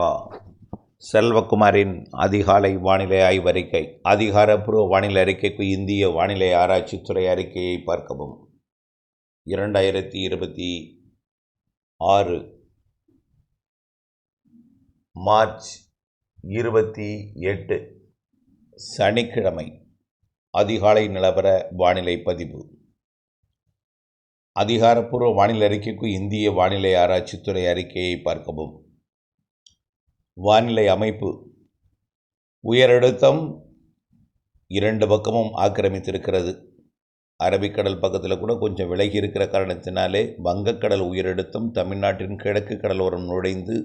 வணக்கம். செல்வகுமாரின் அதிகாலை வானிலை ஆய்வறிக்கை. அதிகாரப்பூர்வ வானிலை அறிக்கைக்கு இந்திய வானிலை ஆராய்ச்சித்துறை அறிக்கையை பார்க்கவும். 2026 மார்ச் 28 சனிக்கிழமை அதிகாலை நிலவர வானிலை பதிவு. அதிகாரப்பூர்வ வானிலை அறிக்கைக்கு இந்திய வானிலை ஆராய்ச்சித்துறை அறிக்கையை பார்க்கவும். வானிலை அமைப்பு. உயரழுத்தம் இரண்டு பக்கமும் ஆக்கிரமித்திருக்கிறது. அரபிக்கடல் பக்கத்தில் கூட கொஞ்சம் விலகி இருக்கிற காரணத்தினாலே வங்கக்கடல் உயரழுத்தம் தமிழ்நாட்டின் கிழக்கு கடலோரம் நுழைந்து,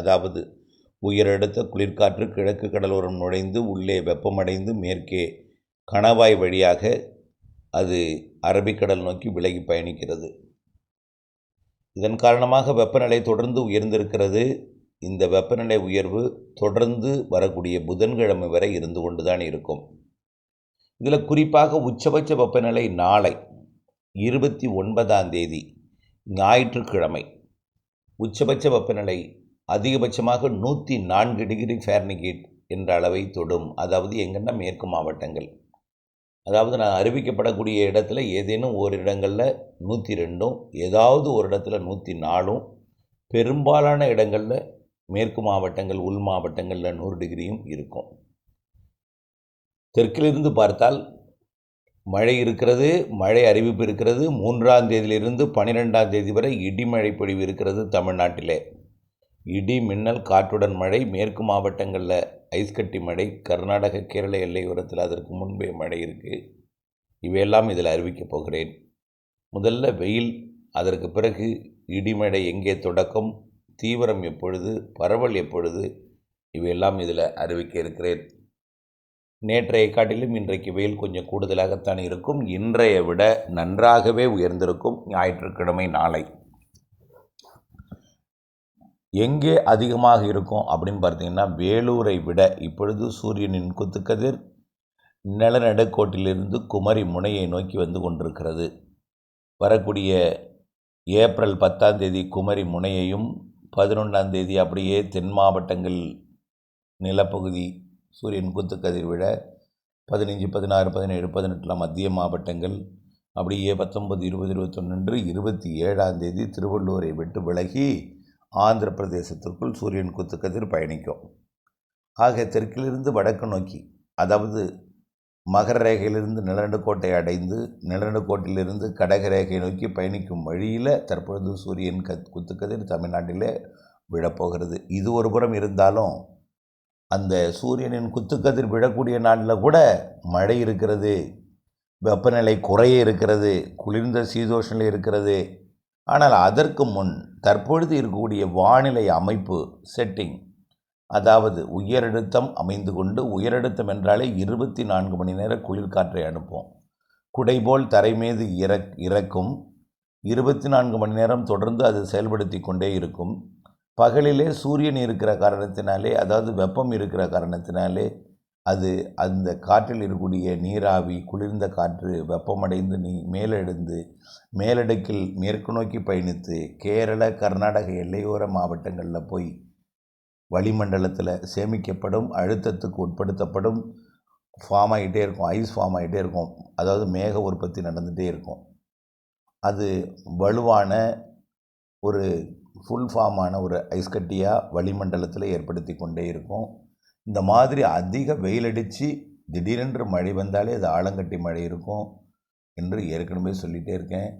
அதாவது உயரழுத்த குளிர்காற்று கிழக்கு கடலோரம் நுழைந்து உள்ளே வெப்பமடைந்து மேற்கே கணவாய் வழியாக அது அரபிக்கடல் நோக்கி விலகி பயணிக்கிறது. இதன் காரணமாக வெப்பநிலை தொடர்ந்து உயர்ந்திருக்கிறது. இந்த வெப்பநிலை உயர்வு தொடர்ந்து வரக்கூடிய புதன்கிழமை வரை இருந்து கொண்டு தான் இருக்கும். இதில் குறிப்பாக உச்சபட்ச வெப்பநிலை நாளை 29ஆம் தேதி ஞாயிற்றுக்கிழமை உச்சபட்ச வெப்பநிலை அதிகபட்சமாக 104 டிகிரி ஃபாரன்ஹீட் என்ற அளவை தொடும். அதாவது எங்கன்னா மேற்கு மாவட்டங்கள், அதாவது நான் அறிவிக்கப்படக்கூடிய இடத்துல ஏதேனும் ஒரு இடங்களில் 102, ஏதாவது ஒரு இடத்துல 104, பெரும்பாலான இடங்களில் மேற்கு மாவட்டங்கள் உள் மாவட்டங்களில் 100 டிகிரியும் இருக்கும். தெற்கிலிருந்து பார்த்தால் மழை இருக்கிறது, மழை அறிவிப்பு இருக்கிறது. 3ஆம் தேதியிலிருந்து 12ஆம் தேதி வரை இடிமழை பொழிவு இருக்கிறது தமிழ்நாட்டிலே. இடி மின்னல் காற்றுடன் மழை, மேற்கு மாவட்டங்களில் ஐஸ்கட்டி மழை, கர்நாடக கேரள எல்லையோரத்தில் அதற்கு முன்பே மழை இருக்குது. இவையெல்லாம் இதில் அறிவிக்கப் போகிறேன். முதல்ல வெயில், அதற்கு பிறகு இடிமழை எங்கே தொடக்கம், தீவிரம் எப்பொழுது, பரவல் எப்பொழுது, இவையெல்லாம் இதில் அறிவிக்க இருக்கிறேன். நேற்றைய காட்டிலும் இன்றைக்கு வெயில் கொஞ்சம் கூடுதலாகத்தான் இருக்கும். இன்றைய விட நன்றாகவே உயர்ந்திருக்கும் ஞாயிற்றுக்கிழமை நாளை. எங்கே அதிகமாக இருக்கும் அப்படின்னு பார்த்தீங்கன்னா, வேலூரை விட இப்பொழுது சூரியனின் குத்துக்கதிர் நிலநடுக்கோட்டிலிருந்து குமரி முனையை நோக்கி வந்து கொண்டிருக்கிறது. வரக்கூடிய ஏப்ரல் 10ஆம் தேதி குமரி முனையையும் 11ஆம் தேதி அப்படியே தென் மாவட்டங்கள் நிலப்பகுதி சூரியன் குத்துக்கதிர் விட 15, 16, 17, 18 மத்திய மாவட்டங்கள் அப்படியே 19, 20, 21 27ஆம் தேதி திருவள்ளூரை விட்டு விலகி ஆந்திர பிரதேசத்திற்குள் சூரியன் குத்துக்கதிர் பயணிக்கும். ஆக தெற்கிலிருந்து வடக்கு நோக்கி, அதாவது மகர ரேகையிலிருந்து நிலநடுக்கோட்டை அடைந்து நிலநடுக்கோட்டிலிருந்து கடகரேகை நோக்கி பயணிக்கும் வழியில் தற்பொழுது சூரியன் குத்துக்கதிர் தமிழ்நாட்டிலே விழப்போகிறது. இது ஒரு புறம் இருந்தாலும், அந்த சூரியனின் குத்துக்கதிர் விழக்கூடிய நாளில் கூட மழை இருக்கிறது, வெப்பநிலை குறைய இருக்கிறது, குளிர்ந்த சீதோஷனில் இருக்கிறது. ஆனால் அதற்கு முன் தற்பொழுது இருக்கக்கூடிய வானிலை அமைப்பு செட்டிங், அதாவது உயரழுத்தம் அமைந்து கொண்டு, உயரழுத்தம் என்றாலே 24 மணி நேர குளிர்காற்றை அனுப்பும். குடைபோல் தரை மீது இறக்கும். 24 மணி நேரம் தொடர்ந்து அது செயல்படுத்தி கொண்டே இருக்கும். பகலிலே சூரியன் இருக்கிற காரணத்தினாலே, அதாவது வெப்பம் இருக்கிற காரணத்தினாலே, அது அந்த காற்றில் இருக்கக்கூடிய நீராவி குளிர்ந்த காற்று வெப்பமடைந்து மேலெழுந்து மேலடுக்கில் மேற்கு நோக்கி பயணித்து கேரள கர்நாடக எல்லையோர மாவட்டங்களில் போய் வளிமண்டலத்தில் சேமிக்கப்படும், அழுத்தத்துக்கு உட்படுத்தப்படும், ஃபார்ம் ஆகிட்டே இருக்கும், ஐஸ் ஃபார்ம் ஆகிட்டே இருக்கும். அதாவது மேக உற்பத்தி நடந்துகிட்டே இருக்கும். அது வலுவான ஒரு ஃபுல் ஃபார்மான ஒரு ஐஸ் கட்டியாக வளிமண்டலத்தில் ஏற்படுத்தி கொண்டே இருக்கும். இந்த மாதிரி அதிக வெயிலடித்து திடீரென்று மழை வந்தாலே அது ஆலங்கட்டி மழை இருக்கும் என்று ஏற்கனவே சொல்லிகிட்டே இருக்கேன்.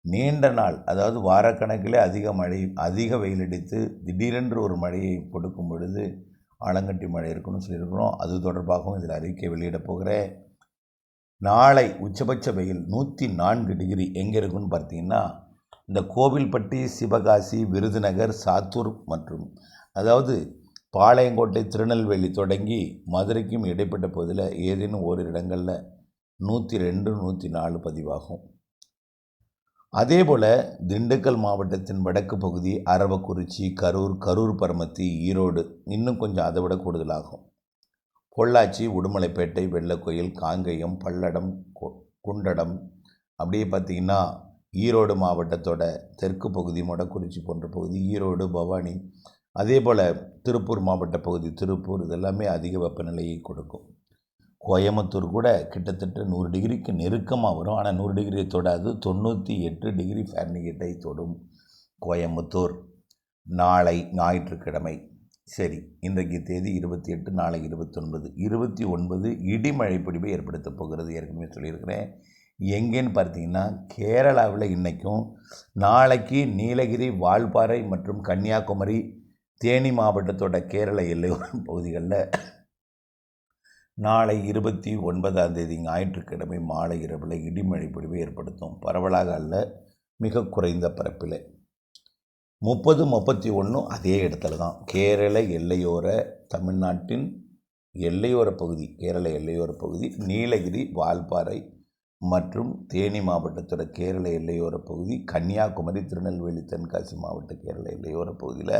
நீண்ட நாள், அதாவது வாரக்கணக்கிலே அதிக வெயிலடித்து திடீரென்று ஒரு மழையை கொடுக்கும் பொழுது ஆலங்கட்டி மழை இருக்குன்னு சொல்லியிருக்கிறோம். அது தொடர்பாகவும் இதில் அறிக்கை வெளியிடப் போகிறேன். நாளை உச்சபட்ச வெயில் 104 டிகிரி எங்கே இருக்குன்னு பார்த்தீங்கன்னா, இந்த கோவில்பட்டி, சிவகாசி, விருதுநகர், சாத்தூர் மற்றும் அதாவது பாளையங்கோட்டை, திருநெல்வேலி தொடங்கி மதுரைக்கும் இடைப்பட்ட பகுதியில் ஏதேனும் ஓரிரு இடங்களில் 102, 104 பதிவாகும். அதேபோல் திண்டுக்கல் மாவட்டத்தின் வடக்கு பகுதி, அரவக்குறிச்சி, கரூர் பரமத்தி, ஈரோடு இன்னும் கொஞ்சம் அதை விட கூடுதலாகும். பொள்ளாச்சி, உடுமலைப்பேட்டை, வெள்ளக்கோயில், காங்கேயம், பல்லடம், குண்டடம், அப்படியே பார்த்திங்கன்னா ஈரோடு மாவட்டத்தோட தெற்கு பகுதி, மொடக்குறிச்சி போன்ற பகுதி, ஈரோடு, பவானி, அதே போல் திருப்பூர் மாவட்ட பகுதி, திருப்பூர் இதெல்லாமே அதிக வெப்பநிலையை கொடுக்கும். கோயம்புத்தூர் கூட கிட்டத்தட்ட 100 டிகிரிக்கு நெருக்கமாக வரும். ஆனால் 100 டிகிரியை தொடாது. 98 டிகிரி ஃபாரன்ஹீட்டை தொடும் கோயம்புத்தூர். நாளை ஞாயிற்றுக்கிழமை. சரி, இன்றைக்கு தேதி 28, நாளை 29. 29 இடிமழை பொழிவை ஏற்படுத்தப் போகிறது. ஏற்கனவே சொல்லியிருக்கிறேன். எங்கேன்னு பார்த்தீங்கன்னா கேரளாவில் இன்றைக்கும் நாளைக்கு நீலகிரி, வால்பாறை மற்றும் கன்னியாகுமரி, தேனி மாவட்டத்தோட கேரள எல்லையோர பகுதிகளில் நாளை 29ஆம் தேதி ஞாயிற்றுக்கிழமை மாலை இரவில் இடிமழை பொழிவை ஏற்படுத்தும். பரவலாக அல்ல, மிக குறைந்த பரப்பில். 30, 31 அதே இடத்துல தான். கேரள எல்லையோர, தமிழ்நாட்டின் எல்லையோர பகுதி, கேரள எல்லையோர பகுதி, நீலகிரி, வால்பாறை மற்றும் தேனி மாவட்டத்தோட கேரள எல்லையோர பகுதி, கன்னியாகுமரி, திருநெல்வேலி, தென்காசி மாவட்ட கேரள எல்லையோர பகுதியில்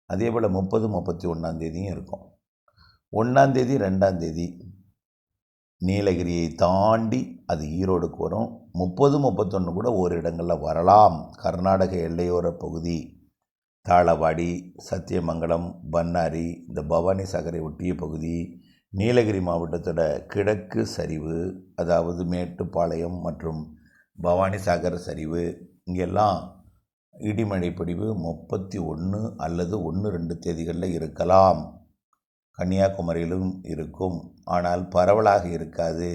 அதே போல் 30, 31ஆம் தேதியும் இருக்கும். 1ஆம் தேதி, 2ஆம் தேதி நீலகிரியை தாண்டி அது ஈரோடுக்கு வரும். 30, 31 கூட ஒரு இடங்களில் வரலாம். கர்நாடக எல்லையோர பகுதி, தாளவாடி, சத்தியமங்கலம், பன்னாரி, இந்த பவானி சாகரை ஒட்டிய பகுதி, நீலகிரி மாவட்டத்தோட கிழக்கு சரிவு, அதாவது மேட்டுப்பாளையம் மற்றும் பவானி சாகர் சரிவு, இங்கெல்லாம் இடிமழை பொழிவு 31 அல்லது 1, 2 தேதிகளில் இருக்கலாம். கன்னியாகுமரியிலும் இருக்கும், ஆனால் பரவலாக இருக்காது.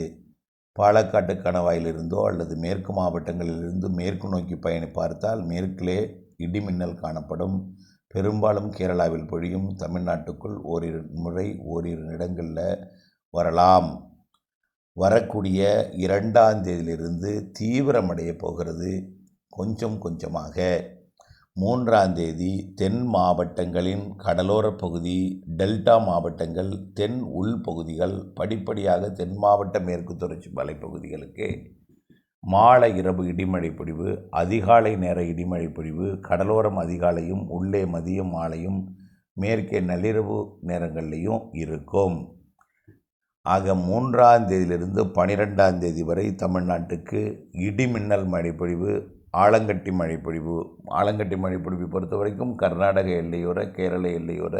பாலக்காட்டு கணவாயிலிருந்தோ அல்லது மேற்கு மாவட்டங்களிலிருந்து மேற்கு நோக்கி பயணி பார்த்தால் மேற்கிலே இடிமின்னல் காணப்படும். பெரும்பாலும் கேரளாவில் பொழியும். தமிழ்நாட்டுக்குள் ஓரிரு முறை ஓரிரு இடங்களில் வரலாம். வரக்கூடிய 2ஆம் தேதியிலிருந்து தீவிரமடைய போகிறது கொஞ்சம் கொஞ்சமாக. 3ஆம் தேதி தென் மாவட்டங்களின் கடலோர பகுதி, டெல்டா மாவட்டங்கள், தென் உள் பகுதிகள் படிப்படியாக தென் மாவட்ட மேற்கு தொடர்ச்சி மலைப்பகுதிகளுக்கு மாலை இரவு இடிமழை பொழிவு, அதிகாலை நேர இடிமழை பொழிவு, கடலோரம் அதிகாலையும் உள்ளே மதியம் மாலையும் மேற்கே நள்ளிரவு நேரங்கள்லையும் இருக்கும். ஆக 3ஆம் தேதியிலிருந்து 12ஆம் தேதி வரை தமிழ்நாட்டுக்கு இடிமின்னல் மழைப்பொழிவு, ஆலங்கட்டி மழைப்பொழிவு. ஆலங்கட்டி மழைப்பொழிவு பொறுத்த வரைக்கும் கர்நாடக எல்லையோர, கேரள எல்லையோர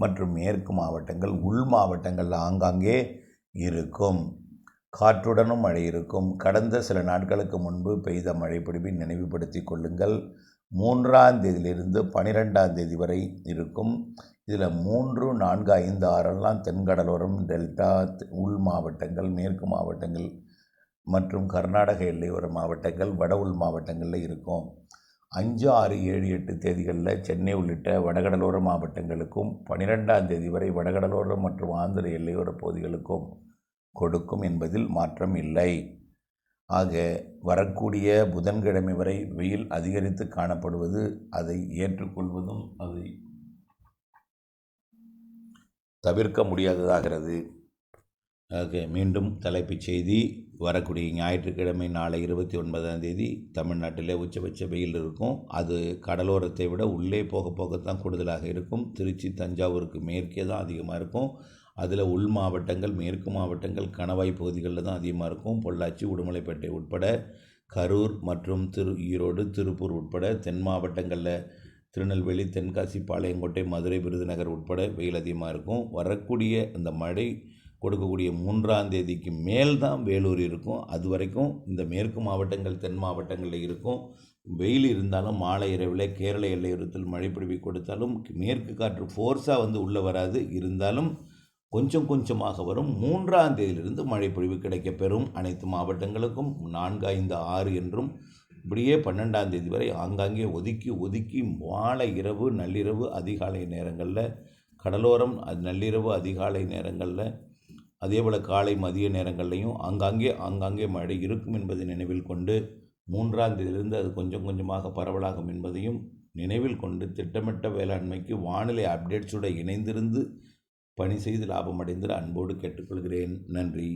மற்றும் மேற்கு மாவட்டங்கள், உள் மாவட்டங்கள் ஆங்காங்கே இருக்கும். காற்றுடனும் மழை இருக்கும். கடந்த சில நாட்களுக்கு முன்பு பெய்த மழைப்பொழிவை நினைவுபடுத்தி கொள்ளுங்கள். 3ஆம் தேதியிலிருந்து 12ஆம் தேதி வரை இருக்கும். இதில் 3, 4, 5, 6 தென்கடலோரம், டெல்டா, உள் மாவட்டங்கள், மேற்கு மாவட்டங்கள் மற்றும் கர்நாடக எல்லையோர மாவட்டங்கள், வட உள் மாவட்டங்களில் இருக்கும். 5, 6, 7, 8 தேதிகளில் சென்னை உள்ளிட்ட வடகடலோர மாவட்டங்களுக்கும் 12ஆம் தேதி வரை வடகடலோர மற்றும் ஆந்திர எல்லையோர பகுதிகளுக்கும் கொடுக்கும் என்பதில் மாற்றம் இல்லை. ஆக வரக்கூடிய புதன்கிழமை வரை வெயில் அதிகரித்து காணப்படுவது அதை ஏற்றுக்கொள்வதும் அதை தவிர்க்க முடியாததாகிறது. ஆக மீண்டும் தலைப்புச் செய்தி. வரக்கூடிய ஞாயிற்றுக்கிழமை நாளை 29ஆம் தேதி தமிழ்நாட்டில் உச்சபட்ச வெயில் இருக்கும். அது கடலோரத்தை விட உள்ளே போக போகத்தான் கூடுதலாக இருக்கும். திருச்சி, தஞ்சாவூருக்கு மேற்கே தான் அதிகமாக இருக்கும். அதில் உள் மாவட்டங்கள், மேற்கு மாவட்டங்கள், கணவாய் பகுதிகளில் தான் அதிகமாக இருக்கும். பொள்ளாச்சி, உடுமலைப்பேட்டை உட்பட கரூர் மற்றும் ஈரோடு, திருப்பூர் உட்பட தென் மாவட்டங்களில் திருநெல்வேலி, தென்காசி, பாளையங்கோட்டை, மதுரை, விருதுநகர் உட்பட வெயில் அதிகமாக இருக்கும். வரக்கூடிய அந்த மழை கொடுக்கக்கூடிய 3ஆம் தேதிக்கு மேல் தான் வேலூர் இருக்கும். அது வரைக்கும் இந்த மேற்கு மாவட்டங்கள், தென் மாவட்டங்களில் இருக்கும். வெயில் இருந்தாலும் மாலை இரவில் கேரள எல்லையோரத்தில் மழைப்பொழிவை கொடுத்தாலும் மேற்கு காற்று ஃபோர்ஸாக உள்ளே வராது. இருந்தாலும் கொஞ்சம் கொஞ்சமாக வரும். 3ஆம் தேதியிலிருந்து மழைப்பொழிவு கிடைக்கப்பெறும். அனைத்து மாவட்டங்களுக்கும் 4, 5, 6 என்றும் இப்படியே 12ஆம் தேதி வரை ஆங்காங்கே ஒதுக்கி மாலை இரவு, நள்ளிரவு, அதிகாலை நேரங்களில் கடலோரம், நள்ளிரவு, அதிகாலை நேரங்களில் அதேபோல் காலை மதிய நேரங்கள்லையும் ஆங்காங்கே மழை இருக்கும் என்பதை நினைவில் கொண்டு 3ஆம் தேதியிலிருந்து அது கொஞ்சம் கொஞ்சமாக பரவலாகும் என்பதையும் நினைவில் கொண்டு திட்டமிட்ட வேளாண்மைக்கு வானிலை அப்டேட்ஸோடு இணைந்திருந்து பணி செய்து லாபம் அடைந்து அன்போடு கேட்டுக்கொள்கிறேன். நன்றி.